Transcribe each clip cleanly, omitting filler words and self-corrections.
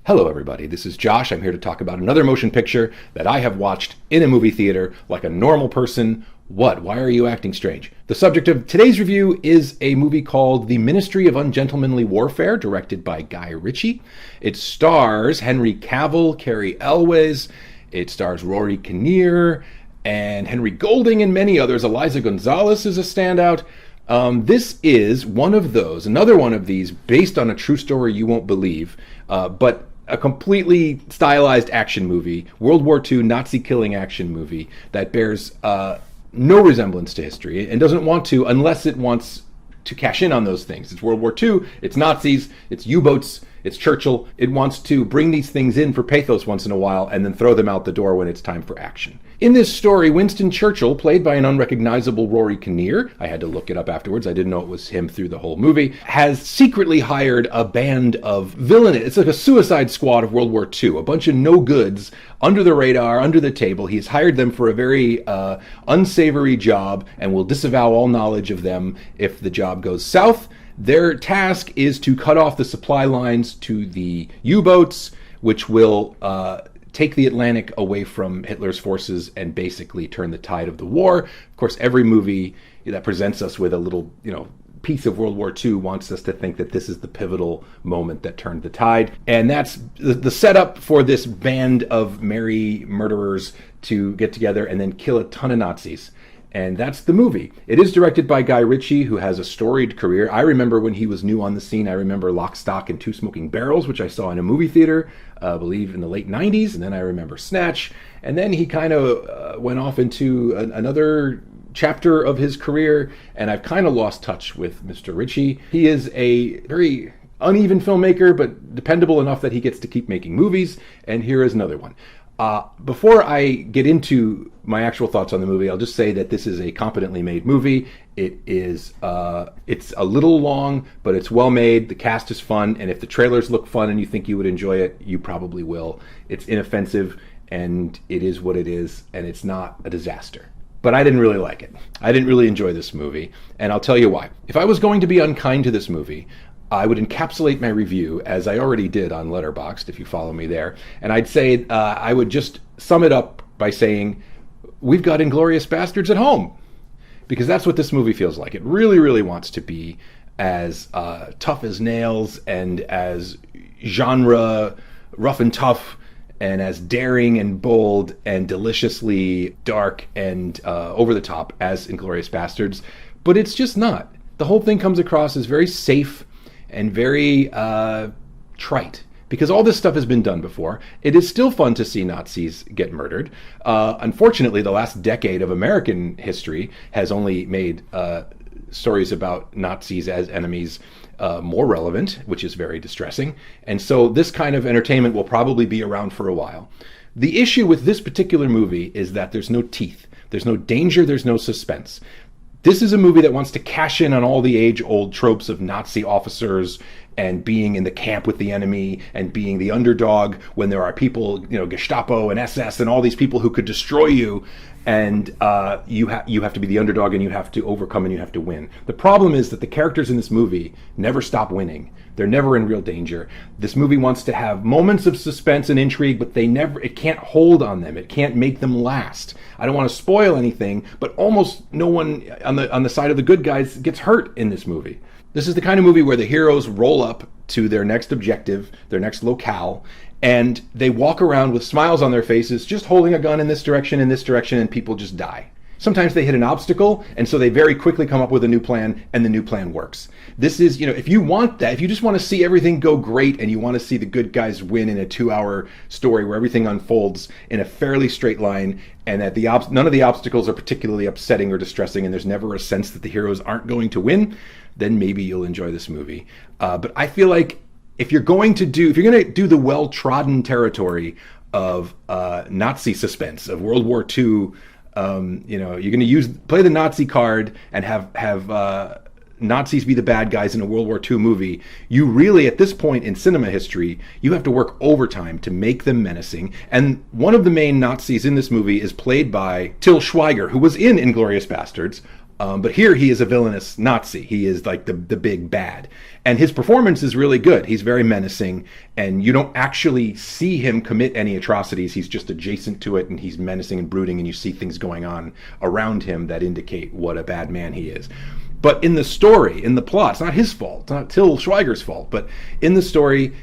Hello, everybody. This is Josh. I'm here to talk about another motion picture that I have watched in a movie theater like a normal person. What? Why are you acting strange? The subject of today's review is a movie called The Ministry of Ungentlemanly Warfare, directed by Guy Ritchie. It stars Henry Cavill, Cary Elwes. It stars Rory Kinnear and Henry Golding and many others. Eiza Gonzalez is a standout. This is another one of these based on a true story you won't believe, but a completely stylized action movie, World War II Nazi killing action movie that bears no resemblance to history and doesn't want to unless it wants to cash in on those things. It's World War II, it's Nazis, it's U-boats, it's Churchill. It wants to bring these things in for pathos once in a while and then throw them out the door when it's time for action. In this story, Winston Churchill, played by an unrecognizable Rory Kinnear, I had to look it up afterwards, I didn't know it was him through the whole movie, has secretly hired a band of villainous, it's like a suicide squad of World War II, a bunch of no-goods under the radar, under the table. He's hired them for a very unsavory job and will disavow all knowledge of them if the job goes south. Their task is to cut off the supply lines to the U-boats, which will take the Atlantic away from Hitler's forces and basically turn the tide of the war. Of course, every movie that presents us with a little, piece of World War II wants us to think that this is the pivotal moment that turned the tide. And that's the setup for this band of merry murderers to get together and then kill a ton of Nazis. And that's the movie. It is directed by Guy Ritchie, who has a storied career. I remember when he was new on the scene, I remember Lock, Stock, and Two Smoking Barrels, which I saw in a movie theater, I believe in the late 90s. And then I remember Snatch. And then he kind of went off into another chapter of his career, and I've kind of lost touch with Mr. Ritchie. He is a very uneven filmmaker, but dependable enough that he gets to keep making movies. And here is another one. Before I get into my actual thoughts on the movie, I'll just say that this is a competently made movie. It's a little long, but it's well made. The cast is fun, and if the trailers look fun and you think you would enjoy it, you probably will. It's inoffensive, and it is what it is, and it's not a disaster. But I didn't really like it. I didn't really enjoy this movie, and I'll tell you why. If I was going to be unkind to this movie, I would encapsulate my review, as I already did on Letterboxd, if you follow me there, and I'd say I would just sum it up by saying, we've got Inglourious Bastards at home, because that's what this movie feels like. It really, really wants to be as tough as nails and as genre rough and tough and as daring and bold and deliciously dark and over the top as Inglourious Bastards, but it's just not. The whole thing comes across as very safe and very trite, because all this stuff has been done before. It is still fun to see Nazis get murdered. Unfortunately, the last decade of American history has only made stories about Nazis as enemies more relevant, which is very distressing. And so this kind of entertainment will probably be around for a while. The issue with this particular movie is that there's no teeth. There's no danger. There's no suspense. This is a movie that wants to cash in on all the age-old tropes of Nazi officers and being in the camp with the enemy and being the underdog when there are people, Gestapo and SS and all these people who could destroy you, and you have to be the underdog and you have to overcome and you have to win. The problem is that the characters in this movie never stop winning. They're never in real danger. This movie wants to have moments of suspense and intrigue, but it can't hold on them. It can't make them last. I don't want to spoil anything, but almost no one on the side of the good guys gets hurt in this movie. This is the kind of movie where the heroes roll up to their next objective, their next locale, and they walk around with smiles on their faces, just holding a gun in this direction, and people just die. Sometimes they hit an obstacle, and so they very quickly come up with a new plan, and the new plan works. This is, if you want that, if you just want to see everything go great, and you want to see the good guys win in a 2-hour story where everything unfolds in a fairly straight line, and that none of the obstacles are particularly upsetting or distressing, and there's never a sense that the heroes aren't going to win, then maybe you'll enjoy this movie. But I feel like if you're going to do the well-trodden territory of Nazi suspense, of World War II, you're going to play the Nazi card and have Nazis be the bad guys in a World War II movie, you really, at this point in cinema history, you have to work overtime to make them menacing. And one of the main Nazis in this movie is played by Till Schweiger, who was in Inglourious Bastards. But here he is a villainous Nazi. He is like the big bad. And his performance is really good. He's very menacing, and you don't actually see him commit any atrocities. He's just adjacent to it, and he's menacing and brooding, and you see things going on around him that indicate what a bad man he is. But in the story, in the plot, it's not his fault. It's not Till Schweiger's fault. But in the story,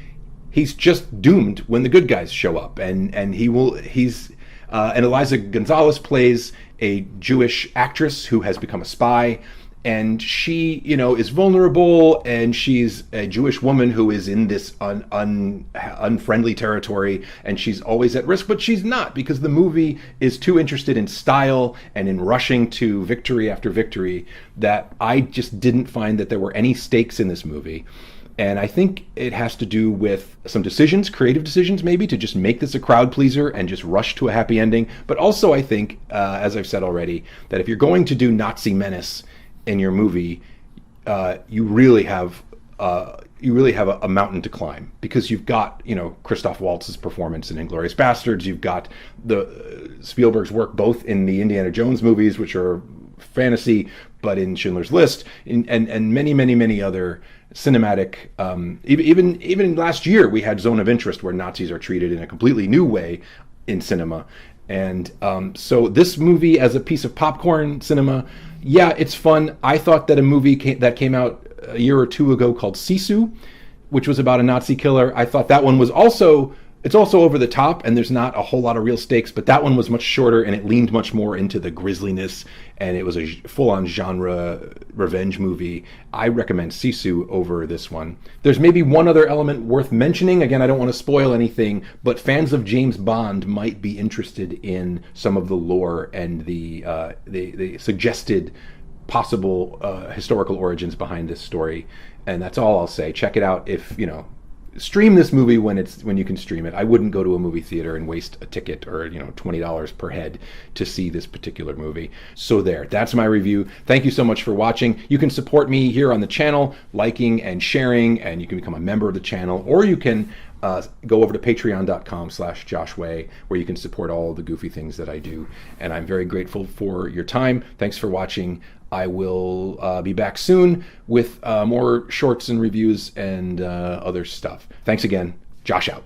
he's just doomed when the good guys show up, and he's and Eiza Gonzalez plays a Jewish actress who has become a spy, and she, is vulnerable, and she's a Jewish woman who is in this unfriendly territory, and she's always at risk, but she's not, because the movie is too interested in style and in rushing to victory after victory that I just didn't find that there were any stakes in this movie. And I think it has to do with some decisions, creative decisions maybe, to just make this a crowd pleaser and just rush to a happy ending. But also I think, as I've said already, that if you're going to do Nazi menace in your movie, you really have a mountain to climb, because you've got, Christoph Waltz's performance in Inglourious Bastards. You've got the Spielberg's work both in the Indiana Jones movies, which are fantasy, but in Schindler's List, and many, many, many other cinematic, even last year we had Zone of Interest, where Nazis are treated in a completely new way in cinema. And so this movie, as a piece of popcorn cinema, yeah, it's fun. I thought that a movie that came out a year or two ago called Sisu, which was about a Nazi killer, I thought that one was also over the top, and there's not a whole lot of real stakes, but that one was much shorter, and it leaned much more into the grisliness, and it was a full-on genre revenge movie. I recommend Sisu over this one. There's maybe one other element worth mentioning. Again, I don't want to spoil anything, but fans of James Bond might be interested in some of the lore and the suggested possible historical origins behind this story. And that's all I'll say. Check it out if, stream this movie when you can stream it. I wouldn't go to a movie theater and waste a ticket or $20 per head to see this particular movie. So that's my review. Thank you so much for watching. You can support me here on the channel, liking and sharing, and you can become a member of the channel, or you can go over to patreon.com/joshway, where you can support all the goofy things that I do. And I'm very grateful for your time. Thanks for watching. I will be back soon with more shorts and reviews and other stuff. Thanks again. Josh out.